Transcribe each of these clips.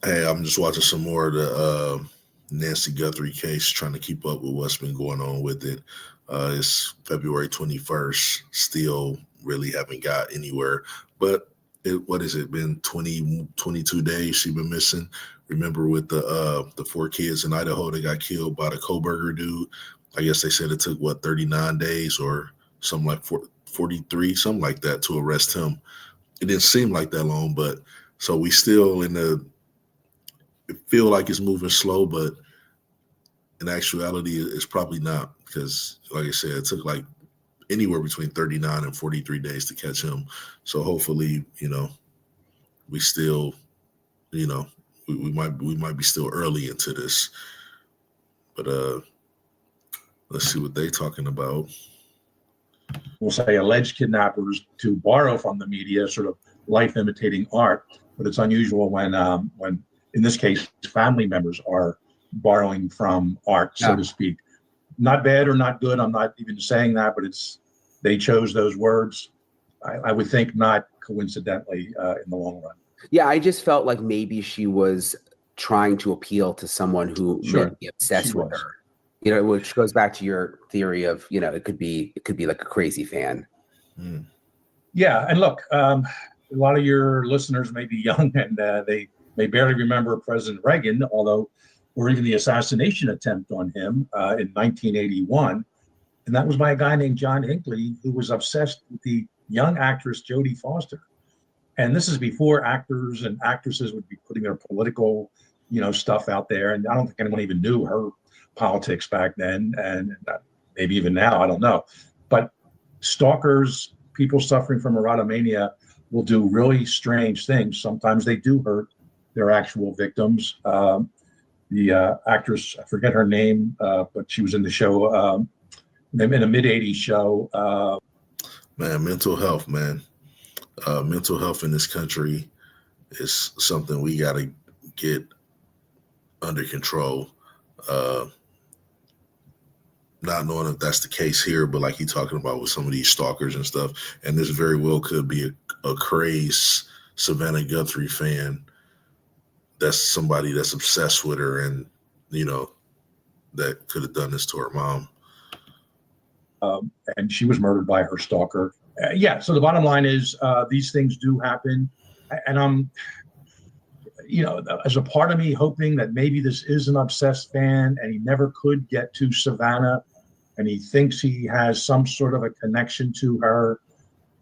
Hey, I'm just watching some more of the Nancy Guthrie case, trying to keep up with what's been going on with it. It's February 21st. Still really haven't got anywhere. But what has it been? 22 days she been missing. Remember with the four kids in Idaho that got killed by the Koberger dude? I guess they said it took, what, 39 days or something like 43, something like that, to arrest him. It didn't seem like that long, but so we still in the it feel like it's moving slow, but in actuality, it's probably not because, like I said, it took like anywhere between 39 and 43 days to catch him. So hopefully, we still, you know, we might be still early into this, but let's see what they talking about. We'll say alleged kidnappers to borrow from the media, sort of life imitating art. But it's unusual when in this case, family members are borrowing from art, so to speak. Not bad or not good. I'm not even saying that, but they chose those words. I would think not coincidentally in the long run. Yeah, I just felt like maybe she was trying to appeal to someone who may be obsessed with her. Which goes back to your theory of, it could be like a crazy fan. Mm. Yeah, and look, a lot of your listeners may be young and they may barely remember President Reagan, or even the assassination attempt on him in 1981. And that was by a guy named John Hinckley, who was obsessed with the young actress Jodie Foster. And this is before actors and actresses would be putting their political, stuff out there. And I don't think anyone even knew her politics back then, and maybe even now, I don't know. But stalkers, people suffering from erotomania, will do really strange things. Sometimes they do hurt their actual victims. The actress, I forget her name, but she was in the show, in a mid-'80s show. Man, mental health, man. Mental health in this country is something we got to get under control. Not knowing if that's the case here, but like you're talking about with some of these stalkers and stuff, and this very well could be a crazed Savannah Guthrie fan. That's somebody that's obsessed with her, and that could have done this to her mom. And she was murdered by her stalker. So the bottom line is these things do happen, and I'm, as a part of me hoping that maybe this is an obsessed fan and he never could get to Savannah, and he thinks he has some sort of a connection to her,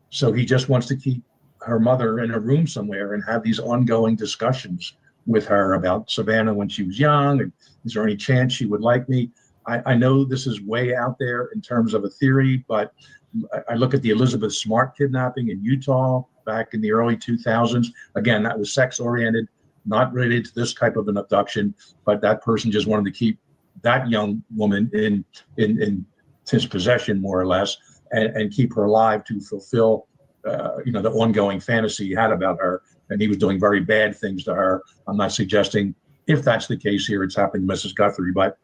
so he just wants to keep her mother in a room somewhere and have these ongoing discussions with her about Savannah when she was young, and is there any chance she would like me? I know this is way out there in terms of a theory, but I look at the Elizabeth Smart kidnapping in Utah back in the early 2000s. Again, that was sex-oriented, not related to this type of an abduction, but that person just wanted to keep that young woman in his possession, more or less, and keep her alive to fulfill the ongoing fantasy he had about her. And he was doing very bad things to her. I'm not suggesting, if that's the case here, it's happening to Mrs. Guthrie, but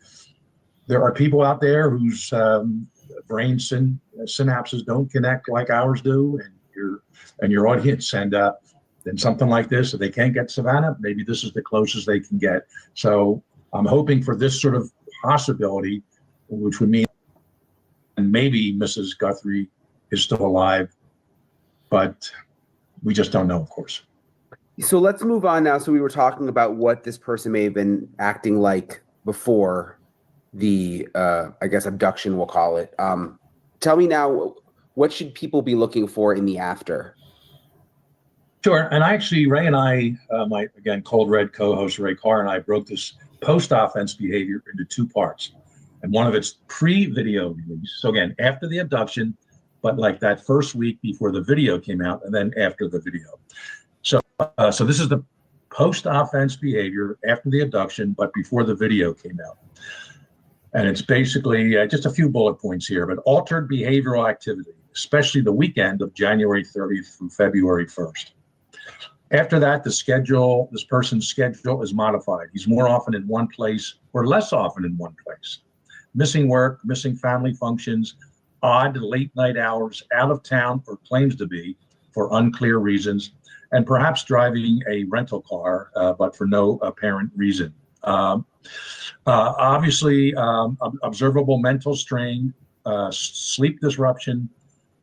there are people out there whose brain synapses don't connect like ours do, and your audience, and then something like this, if they can't get Savannah, maybe this is the closest they can get. So I'm hoping for this sort of possibility, which would mean maybe Mrs. Guthrie is still alive, but we just don't know, of course. So let's move on now. So we were talking about what this person may have been acting like before the, I guess, abduction, we'll call it. Tell me now, what should people be looking for in the after? Sure. And actually, Ray and I, my, again, Cold Red co-host Ray Carr and I broke this post-offense behavior into two parts. And one of it's pre-video release. So again, after the abduction, but like that first week before the video came out, and then after the video. So this is the post-offense behavior after the abduction, but before the video came out. And it's basically just a few bullet points here, but altered behavioral activity, especially the weekend of January 30th through February 1st. After that, this person's schedule is modified. He's more often in one place or less often in one place. Missing work, missing family functions, odd late night hours, out of town, or claims to be for unclear reasons, and perhaps driving a rental car, but for no apparent reason. Obviously, observable mental strain, sleep disruption,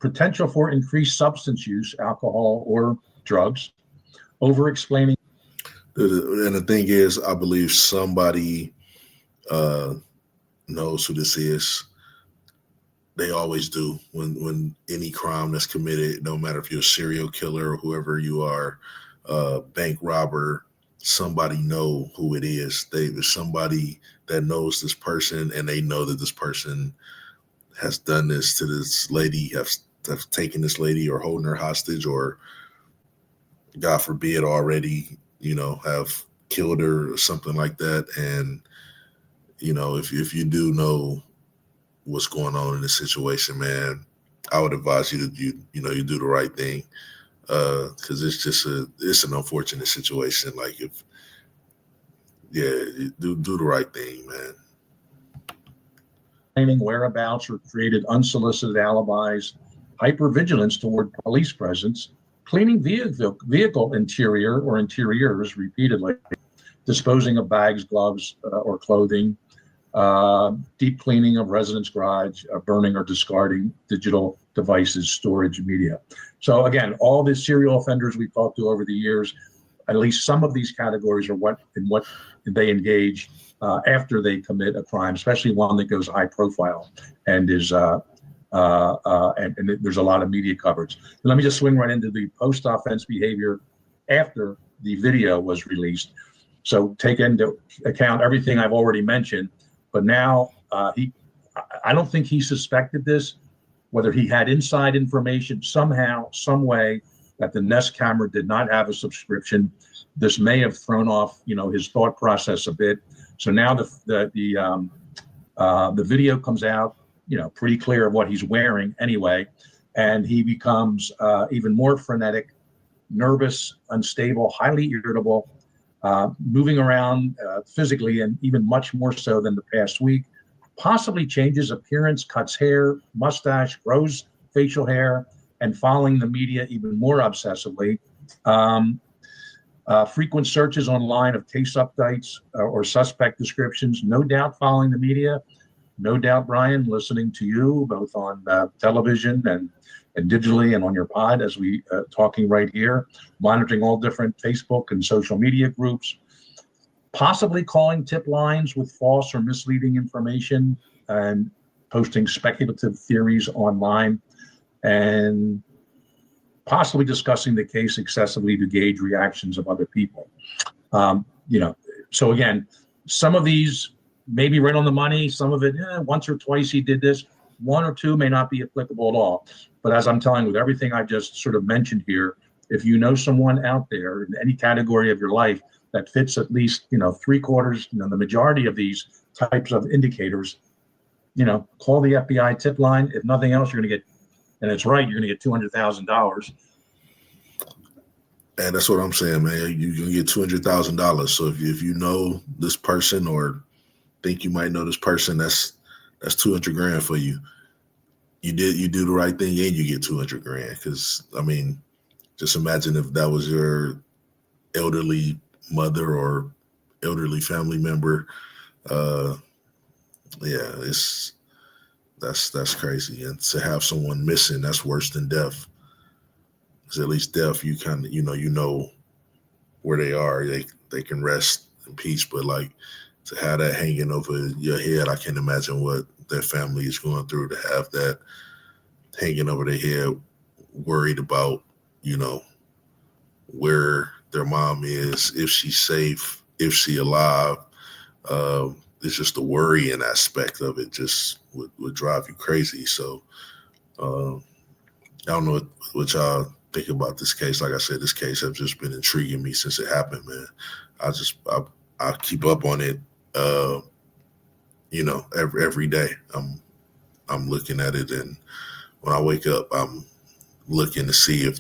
potential for increased substance use, alcohol or drugs, over-explaining. And the thing is, I believe somebody knows who this is. They always do when any crime that's committed, no matter if you're a serial killer or whoever you are, bank robber, somebody know who it is. There's somebody that knows this person, and they know that this person has done this to this lady, have taken this lady or holding her hostage, or God forbid already, have killed her or something like that. And, if you do know what's going on in this situation, man, I would advise you to you do the right thing, because it's an unfortunate situation. Like, do the right thing, man. Claiming whereabouts or created unsolicited alibis, hypervigilance toward police presence, cleaning vehicle interior or interiors repeatedly, disposing of bags, gloves, or clothing, deep cleaning of residence garage, burning or discarding digital devices, storage, media. So again, all the serial offenders we've talked to over the years, at least some of these categories are what they engage after they commit a crime, especially one that goes high profile and is and there's a lot of media coverage. And let me just swing right into the post-offense behavior after the video was released. So take into account everything I've already mentioned. But now I don't think he suspected this, whether he had inside information somehow, some way that the Nest camera did not have a subscription. This may have thrown off, his thought process a bit. So now the video comes out, pretty clear of what he's wearing anyway, and he becomes even more frenetic, nervous, unstable, highly irritable, moving around physically, and even much more so than the past week. Possibly changes appearance, cuts hair, mustache, grows facial hair, and following the media even more obsessively. Frequent searches online of case updates or suspect descriptions, no doubt following the media. No doubt, Brian, listening to you both on television and digitally and on your pod as we talking right here, monitoring all different Facebook and social media groups, possibly calling tip lines with false or misleading information and posting speculative theories online, and possibly discussing the case excessively to gauge reactions of other people. So again, some of these may be right on the money. Some of it, once or twice he did this. One or two may not be applicable at all. But as I'm telling you, with everything I've just sort of mentioned here, if you know someone out there in any category of your life that fits at least, 3/4, the majority of these types of indicators, call the FBI tip line. If nothing else, you're going to get, and it's right, you're going to get $200,000. And that's what I'm saying, man. You're going to get $200,000. So if you know this person or think you might know this person, that's $200,000 for you. You do the right thing and you get $200,000. Because just imagine if that was your elderly mother or elderly family member. That's crazy. And to have someone missing, that's worse than death. Because at least death, you kind of you know where they are. They can rest in peace. But like, to have that hanging over your head, I can't imagine what their family is going through to have that hanging over their head, worried about, where their mom is, if she's safe, if she's alive. It's just the worrying aspect of it just would drive you crazy. So I don't know what y'all think about this case. Like I said, this case has just been intriguing me since it happened, man. I keep up on it. Every day I'm looking at it, and when I wake up, I'm looking to see if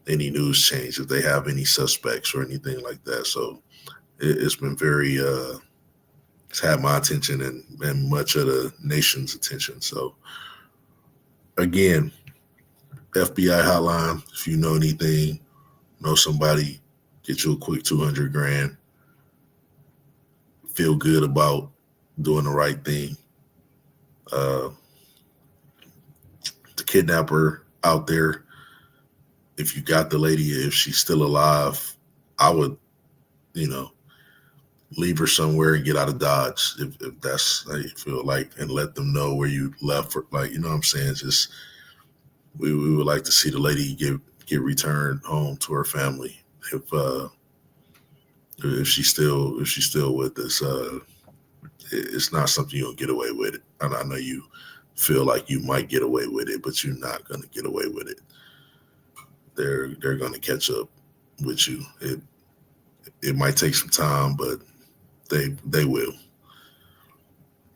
any news change, if they have any suspects or anything like that. So it's been very, it's had my attention and much of the nation's attention. So again, FBI hotline. If you know anything, know somebody, get you a quick 200 grand. Feel good about doing the right thing. The kidnapper out there, if you got the lady, if she's still alive, I would, leave her somewhere and get out of Dodge if that's how you feel like, and let them know where you left her. Like, you know what I'm saying? Just we would like to see the lady get returned home to her family if she's still with us. It's not something you'll get away with. And I know you feel like you might get away with it, but you're not going to get away with it. They're going to catch up with you. It might take some time, but they will.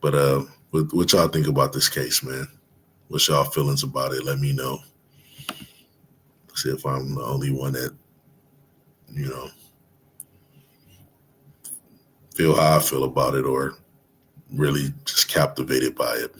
But what y'all think about this case, man? What's y'all feelings about it? Let me know. See if I'm the only one that, feel how I feel about it, or really just captivated by it.